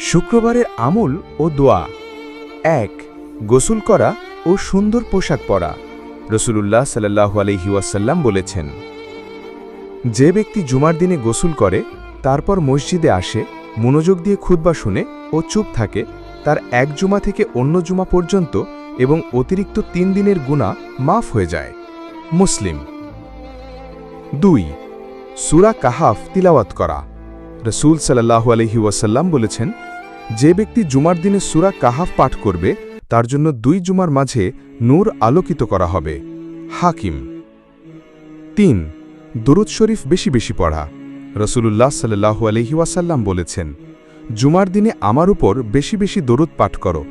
শুক্রবারের আমল ও দোয়া। ১. গোসল করা ও সুন্দর পোশাক পরা। রাসূলুল্লাহ সাল্লাল্লাহু আলাইহি ওয়াসাল্লাম বলেছেন, যে ব্যক্তি জুমার দিনে গোসল করে তারপর মসজিদে আসে, মনোযোগ দিয়ে খুতবা শুনে ও চুপ থাকে, তার এক জুমা থেকে অন্য জুমা পর্যন্ত এবং অতিরিক্ত ৩ দিনের গুনাহ মাফ হয়ে যায়। মুসলিম। ২. সূরা কাহাফ তিলাওয়াত করা। রাসূল সাল্লাল্লাহু আলাইহি ওয়াসাল্লাম বলেছেন, যে ব্যক্তি জুমার দিনে সূরা কাহাফ পাঠ করবে তার জন্য ২ জুমার মাঝে নূর আলোকিত করা হবে। হাকিম। ৩. দুরূদ শরীফ বেশি বেশি পড়া। রাসূলুল্লাহ সাল্লাল্লাহু আলাইহি ওয়াসাল্লাম বলেছেন, জুমার দিনে আমার উপর বেশি বেশি দরুদ পাঠ করো,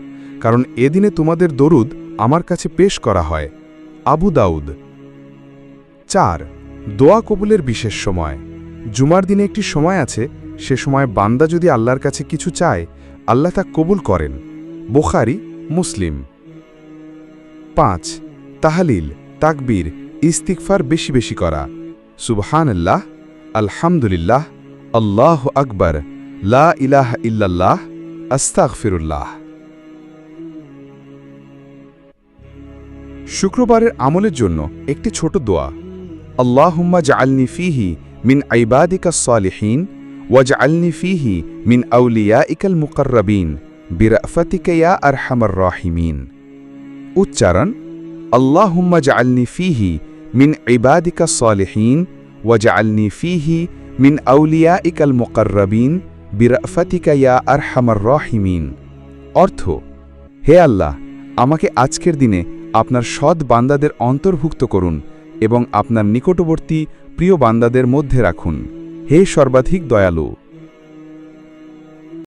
কারণ এদিনে তোমাদের দরুদ আমার কাছে পেশ করা হয়। আবু দাউদ। ৪. দোয়া কবুলের বিশেষ সময়। জুমার দিনে একটি সময় আছে, সে সময় বান্দা যদি আল্লাহর কাছে কিছু চায়, আল্লাহ তা কবুল করেন। বুখারী, মুসলিম। ৫. তাহলিল, তাকবীর, ইস্তিগফার বেশি বেশি করা। সুবহানাল্লাহ, আলহামদুলিল্লাহ, আল্লাহু আকবার, লা ইলাহা ইল্লাল্লাহ, আস্তাগফিরুল্লাহ। শুক্রবারের আমলের জন্য একটি ছোট দোয়া। আল্লাহুম্মা জাআলনি ফীহি মিন ইবাদিকাস সালিহিন ওয়াজআলনি ফীহি মিন আউলিয়াইকাল মুকাররাবিন বিরাফাতিকা ইয়া আরহামার রাহিমিন। উচ্চারণ: আল্লাহুম্মা জাআলনি ফীহি মিন ইবাদিকাস সালিহিন ওয়াজআলনি ফীহি মিন আউলিয়াইকাল মুকাররাবিন বিরাফাতিকা ইয়া আরহামার রাহিমিন। অর্থ: হে আল্লাহ, আমাকে আজকের দিনে আপনার সৎ বান্দাদের অন্তর্ভুক্ত করুন এবং আপনার নিকটবর্তী প্রিয় বান্দাদের মধ্যে রাখুন। হে সর্বাধিক দয়ালু।